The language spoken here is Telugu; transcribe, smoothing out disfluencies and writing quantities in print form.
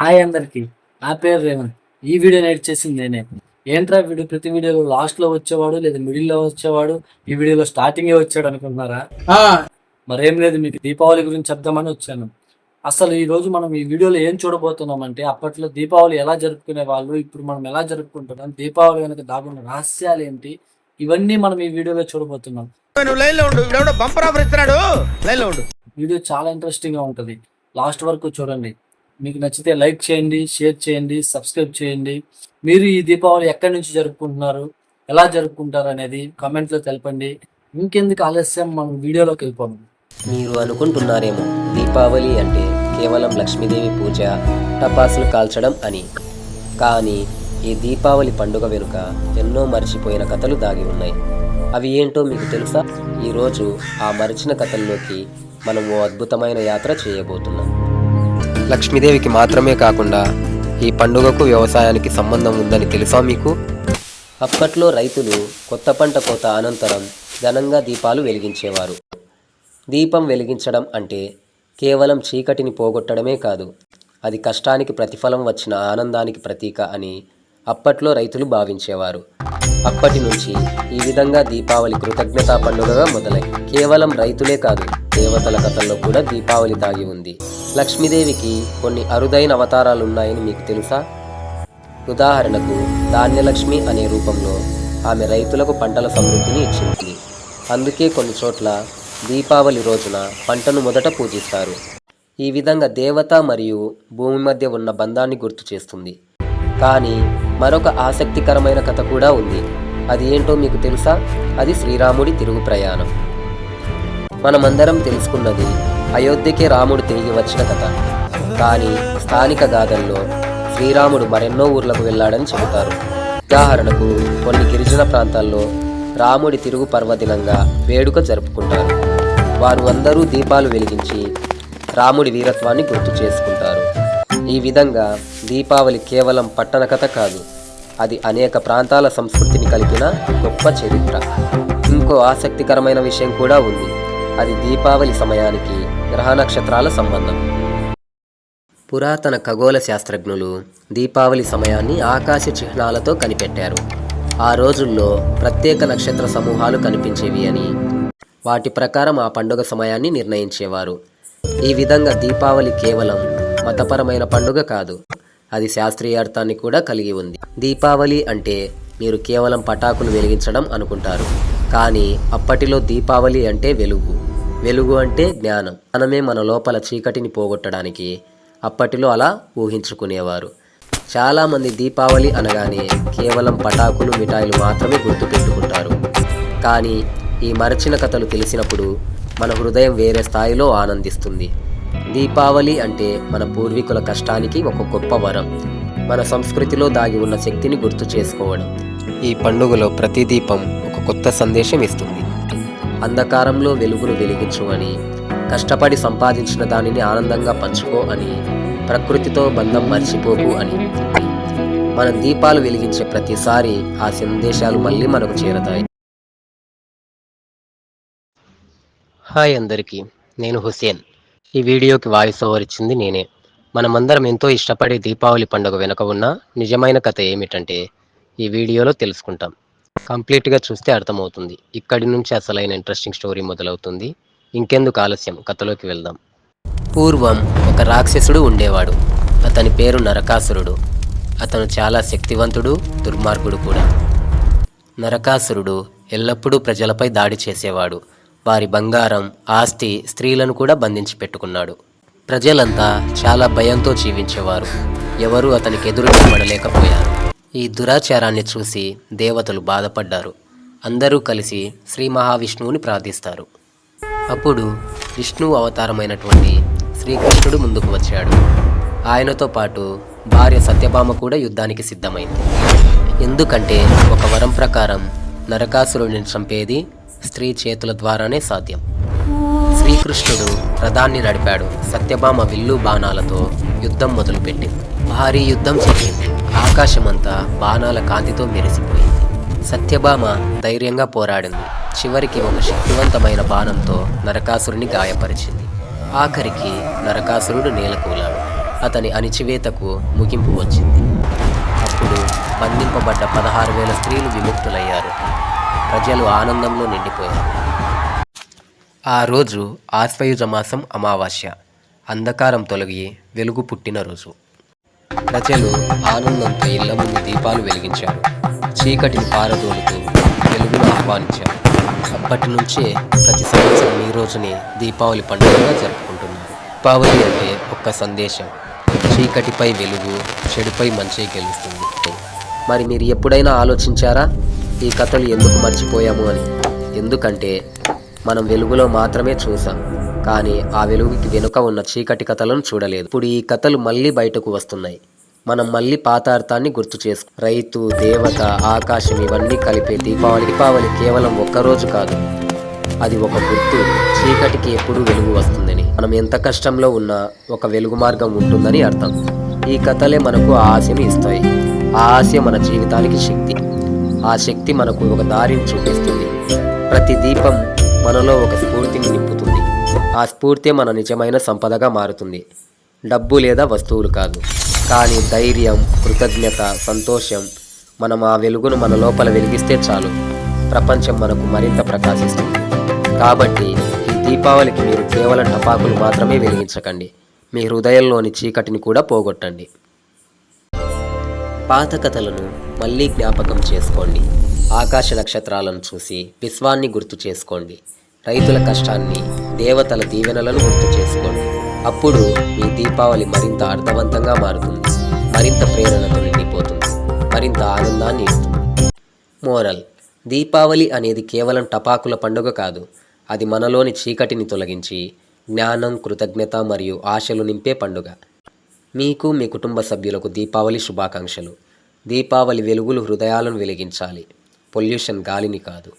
హాయ్ అందరికి. నా పేరు రేవంత్. ఈ వీడియో ఎడిట్ చేసింది నేనే. ఏంట్రా వీడియో ప్రతి వీడియోలో లాస్ట్లో వచ్చేవాడు లేదా మిడిల్లో వచ్చేవాడు, ఈ వీడియోలో స్టార్టింగే వచ్చాడు అనుకుంటున్నారా? మరేం లేదు, మీకు దీపావళి గురించి చెప్దామని వచ్చాను. అసలు ఈ రోజు మనం ఈ వీడియోలో ఏం చూడబోతున్నామంటే, అప్పట్లో దీపావళి ఎలా జరుపుకునే వాళ్ళు, ఇప్పుడు మనం ఎలా జరుపుకుంటున్నాం, దీపావళి వెనక దాగున్న రహస్యాలు ఏంటి, ఇవన్నీ మనం ఈ వీడియోలో చూడబోతున్నాం. వీడియో చాలా ఇంట్రెస్టింగ్ గా ఉంటుంది. లాస్ట్ వరకు చూడండి. మీకు నచ్చితే లైక్ చేయండి, షేర్ చేయండి, సబ్స్క్రైబ్ చేయండి. మీరు ఈ దీపావళి ఎక్కడి నుంచి జరుపుకుంటున్నారు, ఎలా జరుపుకుంటారు అనేది కామెంట్లో తెలపండి. ఇంకెందుకు ఆలస్యం, మనం వీడియోలోకి వెళ్ళిపోము. మీరు అనుకుంటున్నారేమో దీపావళి అంటే కేవలం లక్ష్మీదేవి పూజ, టపాసులు కాల్చడం అని. కానీ ఈ దీపావళి పండుగ వెనుక ఎన్నో మర్చిపోయిన కథలు దాగి ఉన్నాయి. అవి ఏంటో మీకు తెలుసా? ఈరోజు ఆ మరిచిన కథల్లోకి మనం ఓ అద్భుతమైన యాత్ర చేయబోతున్నాం. లక్ష్మీదేవికి మాత్రమే కాకుండా ఈ పండుగకు వ్యవసాయానికి సంబంధం ఉందని తెలుసా మీకు? అప్పట్లో రైతులు కొత్త పంట కోత అనంతరం ఘనంగా దీపాలు వెలిగించేవారు. దీపం వెలిగించడం అంటే కేవలం చీకటిని పోగొట్టడమే కాదు, అది కష్టానికి ప్రతిఫలం వచ్చిన ఆనందానికి ప్రతీక అని అప్పట్లో రైతులు భావించేవారు. అప్పటి నుంచి ఈ విధంగా దీపావళి కృతజ్ఞతా పండుగగా మొదలై కేవలం రైతులే కాదు, దేవతల కథల్లో కూడా దీపావళి దాగి ఉంది. లక్ష్మీదేవికి కొన్ని అరుదైన అవతారాలు ఉన్నాయని మీకు తెలుసా? ఉదాహరణకు ధాన్యలక్ష్మి అనే రూపంలో ఆమె రైతులకు పంటల సమృద్ధిని ఇచ్చింది. అందుకే కొన్ని చోట్ల దీపావళి రోజున పంటను మొదట పూజిస్తారు. ఈ విధంగా దేవత మరియు భూమి మధ్య ఉన్న బంధాన్ని గుర్తు చేస్తుంది. కానీ మరొక ఆసక్తికరమైన కథ కూడా ఉంది. అది ఏంటో మీకు తెలుసా? అది శ్రీరాముడి తిరుగు ప్రయాణం. మనమందరం తెలుసుకున్నది అయోధ్యకే రాముడు తిరిగి వచ్చిన కథ. కానీ స్థానిక గాథల్లో శ్రీరాముడు మరెన్నో ఊర్లకు వెళ్ళాడని చెబుతారు. ఉదాహరణకు కొన్ని గిరిజన ప్రాంతాల్లో రాముడి తిరుగు పర్వదినంగా వేడుక జరుపుకుంటారు. వారు అందరూ దీపాలు వెలిగించి రాముడి వీరత్వాన్ని గుర్తు చేసుకుంటారు. ఈ విధంగా దీపావళి కేవలం పట్టణ కథ కాదు, అది అనేక ప్రాంతాల సంస్కృతిని కలిపిన గొప్ప చరిత్ర. ఇంకో ఆసక్తికరమైన విషయం కూడా ఉంది. అది దీపావళి సమయానికి గ్రహ నక్షత్రాల సంబంధం. పురాతన ఖగోళ శాస్త్రజ్ఞులు దీపావళి సమయాన్ని ఆకాశ చిహ్నాలతో కనిపెట్టారు. ఆ రోజుల్లో ప్రత్యేక నక్షత్ర సమూహాలు కనిపించేవి అని, వాటి ప్రకారం ఆ పండుగ సమయాన్ని నిర్ణయించేవారు. ఈ విధంగా దీపావళి కేవలం మతపరమైన పండుగ కాదు, అది శాస్త్రీయ అర్థాన్ని కూడా కలిగి ఉంది. దీపావళి అంటే మీరు కేవలం పటాకులు వెలిగించడం అనుకుంటారు, కానీ అప్పటిలో దీపావళి అంటే వెలుగు. వెలుగు అంటే జ్ఞానం. జ్ఞానమే మన లోపల చీకటిని పోగొట్టడానికి అప్పటిలో అలా ఊహించుకునేవారు. చాలామంది దీపావళి అనగానే కేవలం పటాకులు, మిఠాయిలు మాత్రమే గుర్తుపెట్టుకుంటారు. కానీ ఈ మరచిన కథలు తెలిసినప్పుడు మన హృదయం వేరే స్థాయిలో ఆనందిస్తుంది. దీపావళి అంటే మన పూర్వీకుల కష్టానికి ఒక గొప్ప వరం, మన సంస్కృతిలో దాగి ఉన్న శక్తిని గుర్తు చేసుకోవడం. ఈ పండుగలో ప్రతి దీపం ఒక కొత్త సందేశం ఇస్తుంది. అంధకారంలో వెలుగును వెలిగించు అని, కష్టపడి సంపాదించిన దానిని ఆనందంగా పంచుకో అని, ప్రకృతితో బంధం మర్చిపోకు అని. మనం దీపాలు వెలిగించే ప్రతిసారి ఆ సందేశాలు మళ్ళీ మనకు చేరతాయి. హాయ్ అందరికీ, నేను హుసేన్. ఈ వీడియోకి వాయిస్ ఓవర్ ఇచ్చింది నేనే. మనమందరం ఎంతో ఇష్టపడే దీపావళి పండుగ వెనుక ఉన్న నిజమైన కథ ఏమిటంటే ఈ వీడియోలో తెలుసుకుంటాం. కంప్లీట్గా చూస్తే అర్థమవుతుంది. ఇక్కడి నుంచి అసలైన ఇంట్రెస్టింగ్ స్టోరీ మొదలవుతుంది. ఇంకెందుకు ఆలస్యం, కథలోకి వెళ్దాం. పూర్వం ఒక రాక్షసుడు ఉండేవాడు. అతని పేరు నరకాసురుడు. అతను చాలా శక్తివంతుడు, దుర్మార్గుడు కూడా. నరకాసురుడు ఎల్లప్పుడూ ప్రజలపై దాడి చేసేవాడు. వారి బంగారం, ఆస్తి, స్త్రీలను కూడా బంధించి పెట్టుకున్నాడు. ప్రజలంతా చాలా భయంతో జీవించేవారు. ఎవరూ అతనికి ఎదురు నిలబడలేకపోయారు. ఈ దురాచారాన్ని చూసి దేవతలు బాధపడ్డారు. అందరూ కలిసి శ్రీ మహావిష్ణువుని ప్రార్థిస్తారు. అప్పుడు విష్ణువు అవతారమైనటువంటి శ్రీకృష్ణుడు ముందుకు వచ్చాడు. ఆయనతో పాటు భార్య సత్యభామ కూడా యుద్ధానికి సిద్ధమైంది. ఎందుకంటే ఒక వరం ప్రకారం నరకాసురుడిని చంపేది స్త్రీ చేతుల ద్వారానే సాధ్యం. శ్రీకృష్ణుడు రథాన్ని నడిపాడు. సత్యభామ విల్లు బాణాలతో యుద్ధం మొదలుపెట్టింది. భారీ యుద్ధం జరిగింది. ఆకాశమంతా బాణాల కాంతితో మెరిసిపోయింది. సత్యభామ ధైర్యంగా పోరాడింది. చివరికి ఒక శక్తివంతమైన బాణంతో నరకాసురుని గాయపరిచింది. ఆఖరికి నరకాసురుడు నేలకూలాడు. అతని అణిచివేతకు ముగింపు వచ్చింది. అప్పుడు బంధింపబడ్డ 16,000 స్త్రీలు విముక్తులయ్యారు. ప్రజలు ఆనందంలో నిండిపోయారు. ఆ రోజు ఆశ్వయుజ మాసం అమావాస్య. అంధకారం తొలగి వెలుగు పుట్టిన రోజు. ప్రజలు ఆనందంతో ఇళ్ల ముందు దీపాలు వెలిగించారు. చీకటిని పారదోలుతూ వెలుగును ఆహ్వానించారు. అప్పటి నుంచే ప్రతి సంవత్సరం ఈ రోజునే దీపావళి పండుగగా జరుపుకుంటున్నారు. దీపావళి అంటే ఒక్క సందేశం: చీకటిపై వెలుగు, చెడుపై మంచి గెలుస్తుంది. మరి మీరు ఎప్పుడైనా ఆలోచించారా ఈ కథలు ఎందుకు మర్చిపోయాము అని? ఎందుకంటే మనం వెలుగులో మాత్రమే చూసాం, కానీ ఆ వెలుగుకి వెనుక ఉన్న చీకటి కథలను చూడలేదు. ఇప్పుడు ఈ కథలు మళ్ళీ బయటకు వస్తున్నాయి. మనం మళ్ళీ పాత అర్థాన్ని గుర్తు చేసుకు రైతు, దేవత, ఆకాశం ఇవన్నీ కలిపే దీపావళి కేవలం ఒక్కరోజు కాదు, అది ఒక గుర్తు. చీకటికి ఎప్పుడూ వెలుగు వస్తుందని, మనం ఎంత కష్టంలో ఉన్నా ఒక వెలుగు మార్గం ఉంటుందని అర్థం. ఈ కథలే మనకు ఆ ఆశను ఇస్తాయి. ఆ ఆశ మన జీవితానికి శక్తి. ఆ శక్తి మనకు ఒక దారిని చూపిస్తుంది. ప్రతి దీపం మనలో ఒక స్ఫూర్తిని నింపుతుంది. ఆ స్ఫూర్తి మన నిజమైన సంపదగా మారుతుంది. డబ్బు లేదా వస్తువులు కాదు, కానీ ధైర్యం, కృతజ్ఞత, సంతోషం. మనం ఆ వెలుగును మన లోపల వెలిగిస్తే చాలు, ప్రపంచం మనకు మరింత ప్రకాశిస్తుంది. కాబట్టి ఈ దీపావళికి మీరు కేవలం టపాకులు మాత్రమే వెలిగించకండి, మీ హృదయంలోని చీకటిని కూడా పోగొట్టండి. పాత కథలను మళ్ళీ జ్ఞాపకం చేసుకోండి. ఆకాశ నక్షత్రాలను చూసి విశ్వాన్ని గుర్తు చేసుకోండి. రైతుల కష్టాన్ని, దేవతల దీవెనలను గుర్తు చేసుకోండి. అప్పుడు మీ దీపావళి మరింత అర్థవంతంగా మారుతుంది, మరింత ప్రేరణతో నిండిపోతుంది, మరింత ఆనందాన్ని ఇస్తుంది. మోరల్: దీపావళి అనేది కేవలం టపాకుల పండుగ కాదు, అది మనలోని చీకటిని తొలగించి జ్ఞానం, కృతజ్ఞత మరియు ఆశలు నింపే పండుగ. మీకు, మీ కుటుంబ సభ్యులకు దీపావళి శుభాకాంక్షలు. దీపావళి వెలుగులు హృదయాలను వెలిగించాలి, పొల్యూషన్ గాలిని కాదు.